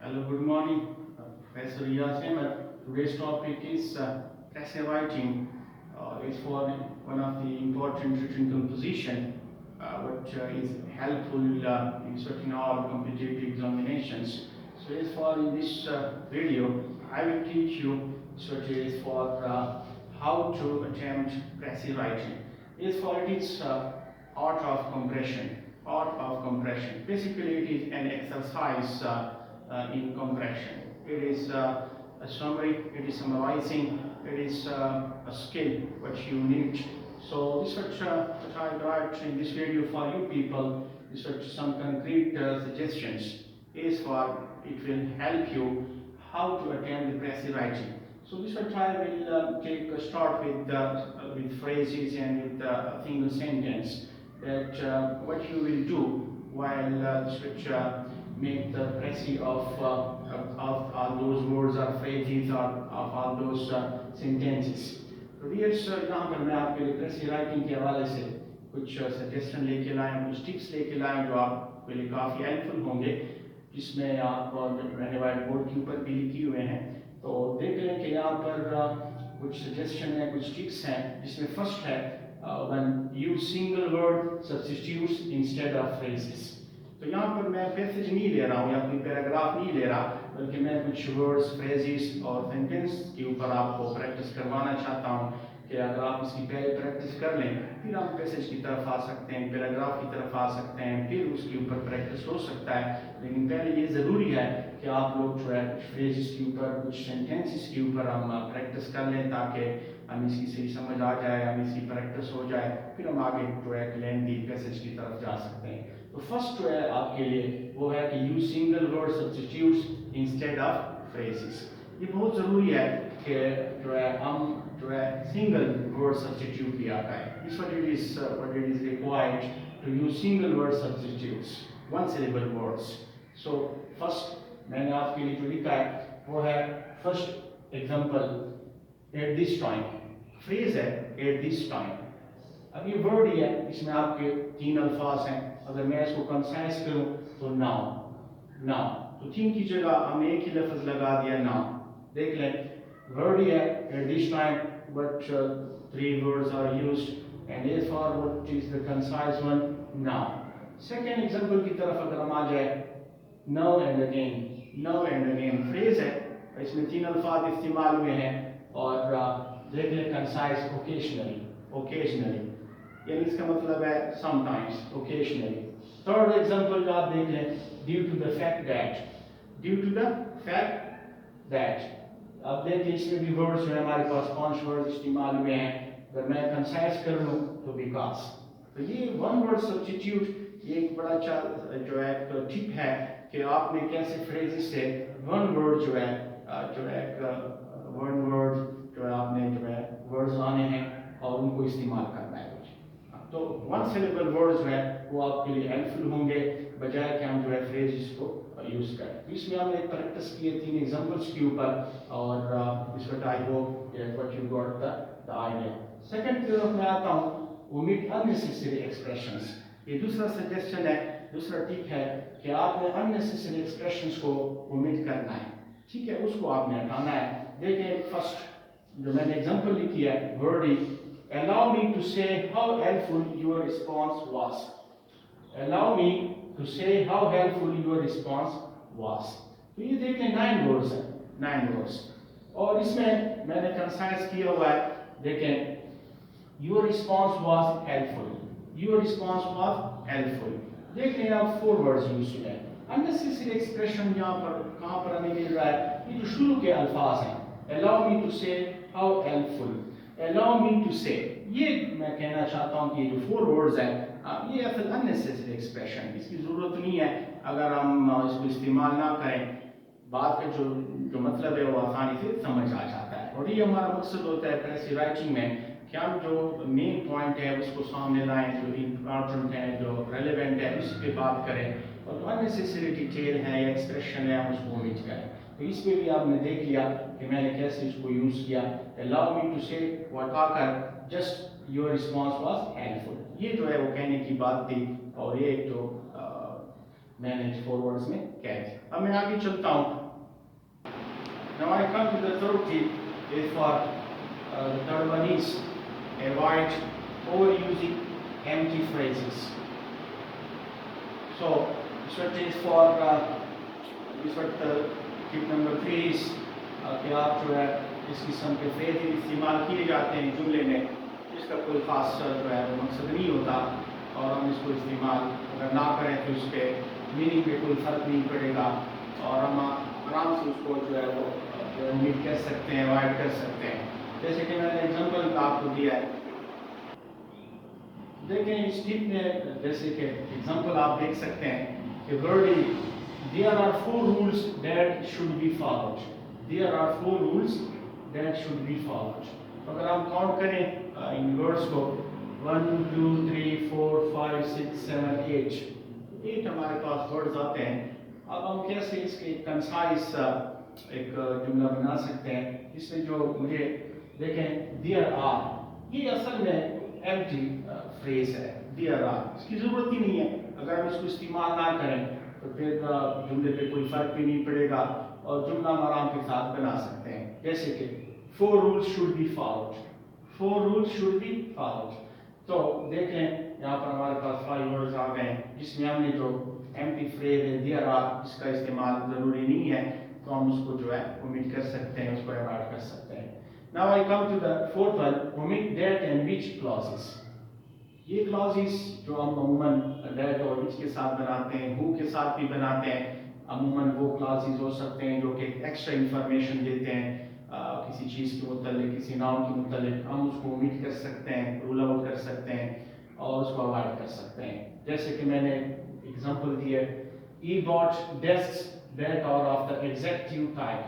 Hello, good morning. Professor Yasin. Today's topic is Precis Writing. It's for one of the important written composition which is helpful in certain all competitive examinations. So as for in this video, I will teach you such as for how to attempt Precis Writing. As for it is art of compression. Art of compression. Basically, it is an exercise in compression. It is a summary, it is summarizing, it is a skill which you need. So this which I write in this video for you people is some concrete suggestions is for it will help you how to attempt the Precis Writing. So this which I will take a start with phrases and with a single sentence that what you will do while this which make the Precis of all those words or phrases or of all those sentences. तो dears यहाँ पर मैं आपके लिए Precis writing के हवाले से कुछ सजेशन लेके लाया हूँ, कुछ टिप्स लेके लाया हूँ जो आपके लिए काफ़ी हेल्पफुल होंगे, जिसमें आप मैंने व्हाइट बोर्ड के ऊपर भी लिखे हुए हैं. तो देख लें कि यहाँ पर कुछ सजेशन है, कुछ टिप्स हैं, जिसमें फर्स्ट है when use single word substitutes instead of phrases. तो यहाँ पर मैं पैसेज नहीं ले रहा हूँ या कोई पैराग्राफ नहीं ले रहा, बल्कि मैं कुछ वर्ड्स, फ्रेजेस और सेंटेंस के ऊपर आपको प्रैक्टिस करवाना चाहता हूँ कि अगर आप इसकी पहले प्रैक्टिस कर लें फिर हम पैसेज की तरफ आ सकते हैं, पैराग्राफ की तरफ आ सकते हैं, फिर उसके ऊपर प्रैक्टिस हो सकता है. लेकिन पहले ये ज़रूरी है कि आप लोग जो है कुछ फ्रेजेस के ऊपर, कुछ सेंटेंसेस के ऊपर हम प्रैक्टिस कर लें ताकि हम इसकी सही समझ आ जाए, हम इसकी प्रैक्टिस हो जाए, फिर हम आगे जो है लेंथी पैसेज की तरफ जा सकते हैं. तो फर्स्ट जो है आपके लिए वो है कि use single word substitutes instead of phrases. ये बहुत ज़रूरी है कि जो है हम जो है सिंगल वर्ड सब्स्टिट्यूट भी आता है. This what it is required to use single word substitutes, one syllable words. So first मैंने आपके लिए जो लिखा है वो है first example at this time. Phrase है एट दिस टाइम. अब ये वर्ड ही है, इसमें आपके तीन अल्फाज हैं. अगर मैं इसको कंसाइज करूं तो नाउ. नाउ तो तीन की जगह हमने एक ही लफ्ज लगा दिया नाउ. देख लें वर्ड ही है at this time but three words are used and as for what is the concise one now. Second example की तरफ अगर हम आ जाए now and again. now and again phrase है, इसमें तीन अल्फाज इस्तेमाल हुए हैं और देख लें कंसाइज ओकेशनली. ओकेशनली यानी इसका मतलब है sometimes, occasionally. थर्ड एग्जांपल जो आप देख लें due to the fact that. due to the fact that. अब देखिए इसमें भी वर्ड्स जो है हमारे पास 5 वर्ड इस्तेमाल हुए हैं. अगर मैं कंसाइज कर लूँ तो बिकॉज. तो ये वन वर्ड सब्स्टिट्यूट ये एक बड़ा अच्छा जो है टिप है कि आपने कैसे फ्रेजेस से वन वर्ड जो है वन वर्ड जो है आपने जो है वर्ड्स लाने हैं और उनको इस्तेमाल करना है. तो वन सिलेबल वर्ड्स जो है वो आपके लिए हेल्पफुल होंगे बजाय कि हम जो है फ्रेजेस को यूज करें. इसमें हमने प्रैक्टिस किए 3 एग्जांपल्स के ऊपर और इस वक्त I hope what you got the idea. Second की तरफ मैं आता हूँ, ओमिट अननेसेसरी एक्सप्रेशंस. ये दूसरा सजेशन है, दूसरा टिप है कि आपने अननेसेसरी एक्सप्रेशंस को ओमिट करना है. ठीक है, उसको आपने हटाना है. देखिए फर्स्ट जो मैंने एग्जांपल लिखी है word is allow me to say how helpful your response was. allow me to say how helpful your response was. तो ये देखिए 9 वर्ड्स हैं, 9 वर्ड्स. और इसमें मैंने कंसाइज किया हुआ है. देखें your response was helpful. your response was helpful. देख लें आप 4 वर्ड्स यूज हुए हैं. अननेसेसरी एक्सप्रेशन यहाँ पर कहाँ पर हमें मिल रहा है, ये जो शुरू के अल्फाज हैं allow me to say how helpful. allow me to say, ये मैं कहना चाहता हूँ कि ये जो 4 वर्ड्स हैं ये असल अननेसेसरी एक्सप्रेशन, इसकी ज़रूरत नहीं है. अगर हम इसको इस्तेमाल ना करें बात का जो मतलब है वो आसानी से समझ आ जाता है. और ये हमारा मकसद होता है Precis राइटिंग में कि हम जो मेन पॉइंट है उसको सामने लाएं, जो इम्पोर्टेंट है, जो रेलेवेंट है उस पर बात करें, और जो अननेसेसरी डिटेल है या एक्सप्रेशन है हम उसको ओमिट करें. तो इसमें भी आपने देख लिया कि मैंने कैसे इसको यूज़ किया. allow me to say वो हटाकर just your response was helpful. ये जो है वो कहने की बात थी और ये जो मैंने 4 वर्ड्स में कह दी. अब मैं आगे चलता हूँ. Now I come to the third tip. Is for the third one is avoid overusing empty phrases. So this one is for this one tip number 3 is कि आप जो है इस किस्म के फ्रेज इस्तेमाल किए जाते हैं जुमले में जिसका कोई खास जो है मकसद नहीं होता और हम इसको इस्तेमाल अगर ना करें तो इसके मीनिंग पे कोई फ़र्क नहीं पड़ेगा और हम आराम से उसको जो है वो उम्मीद कर सकते हैं, अवॉइड कर सकते हैं. जैसे कि मैंने एग्जांपल आपको दिया है, देखें इस टिप में जैसे कि एग्जांपल आप देख सकते हैं कि word there are 4 rules that should be followed. There are 4 rules that should be followed. अगर हम काउंट करें इन वर्ड्स को 1 2 3 4 5 6 7 8 हमारे पास वर्ड्स आते हैं. अब हम कैसे इसके कंसाइज एक जुमला बना सकते हैं इसमें जो मुझे देखें देयर आर ये असल में एम्प्टी फ्रेज है. देयर आर इसकी ज़रूरत ही नहीं है. अगर हम इसको इस्तेमाल ना करें तो फिर जुमले पे कोई फ़र्क भी नहीं पड़ेगा और जुमला हम आराम के साथ बना सकते हैं. जैसे कि 4 rules should be followed. 4 rules should be followed. तो देखें यहाँ पर हमारे पास 5 वर्ड्स आ गए जिसमें हमने जो एम्प्टी फ्रेज है देयर आर इसका इस्तेमाल ज़रूरी नहीं है तो हम उसको जो है ओमिट कर सकते हैं, उसको अवॉइड कर सकते हैं. Now I come to the fourth one, omit that and which clauses. ये क्लॉजेस जो हम अमूमन दैट और व्हिच के साथ बनाते हैं, हु के साथ भी बनाते हैं. अमूमन वो क्लॉजेस हो सकते हैं जो कि एक्स्ट्रा इंफॉर्मेशन देते हैं किसी चीज़ के मुतालिक, किसी नाउन के मुतालिक. हम उसको ओमिट कर सकते हैं, रूल आउट कर सकते हैं और उसको अवॉइड कर सकते हैं. जैसे कि मैंने एग्जांपल दिया, he bought desks that are of the executive type.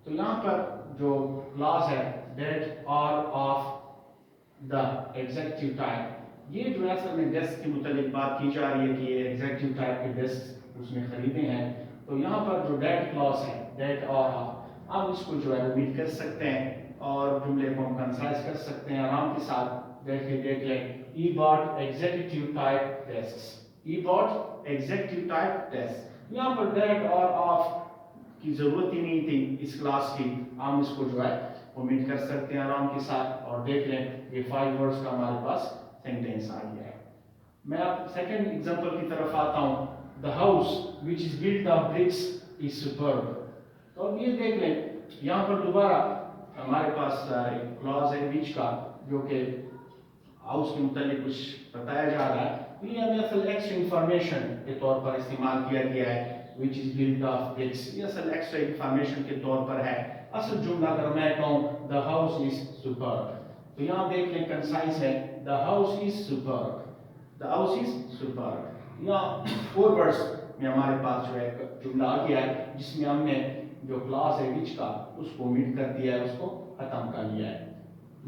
तो यहाँ पर जो clause है that are of the executive type, ये जो है असल में डेस्क के मुतालिक बात की जा रही है कि ये executive type के डेस्क उसने खरीदे हैं. तो यहाँ पर जो that clause है that are of हम इसको जो है ओमिट कर सकते हैं और जुमले को हम कंसाइज कर सकते हैं आराम के साथ. देख लें he bought executive type desks. he bought executive type desks. यहाँ पर दैट और ऑफ की जरूरत ही नहीं थी इस क्लास की. हम इसको जो है ओमिट कर सकते हैं आराम के साथ और देख लें ये 5 वर्ड्स का हमारे पास सेंटेंस आ गया है. मैं अब सेकंड एग्जांपल की तरफ आता हूँ. The house which is built of BRICS is superb. तो अब ये देख लें यहाँ पर दोबारा हमारे पास एक क्लॉज है व्हिच का जो कि हाउस के मुतालिक कुछ बताया जा रहा है. ये हमें असल एक्स्ट्रा इंफॉर्मेशन के तौर पर इस्तेमाल किया गया है. which is built of bricks. ये असल एक्स्ट्रा इंफॉर्मेशन के तौर पर है. असल जुमला अगर मैं कहूँ the house is superb तो यहाँ देख लें कंसाइज है the house is superb. the house is superb. यहाँ 4 वर्ड्स में हमारे पास जो है जुमला आ गया है जिसमें हमने जो क्लॉज है which का उसको ओमिट कर दिया है, उसको खत्म कर लिया है.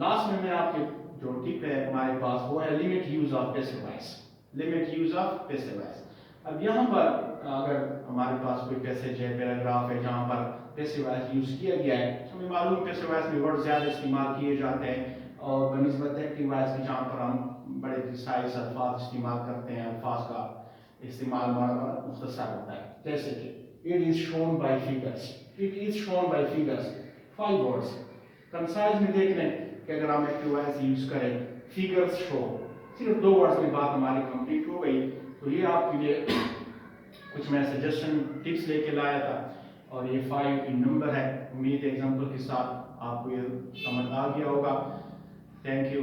लास्ट में मैं आपके जो टिप है हमारे पास वो है limit use of passive voice. Limit use of passive voice. अब यहाँ पर अगर हमारे पास कोई पैसेज है, पैराग्राफ है जहाँ पर पैसिव वॉइस यूज किया गया है, हमें मालूम पैसिव वॉइस में वर्ड ज़्यादा इस्तेमाल किए जाते हैं और बनिस्बत एक्टिव वॉइस में जहाँ पर हम बड़े प्रिसाइज अल्फाज इस्तेमाल करते हैं, अल्फाज का इस्तेमाल मुख्तसर होता है. जैसे कि it is shown by figures. It is shown by figures 5 words. Concise में देख लें कि अगर हम एक्टिव वॉइस यूज करें फिगर्स शो, सिर्फ 2 वर्ड्स में बात हमारी कंप्लीट हो गई. तो ये आपके लिए कुछ मैं सजेशन टिप्स लेके लाया था और ये 5 नंबर है. उम्मीद है एग्जांपल के साथ आपको ये समझ आ गया होगा. Thank you.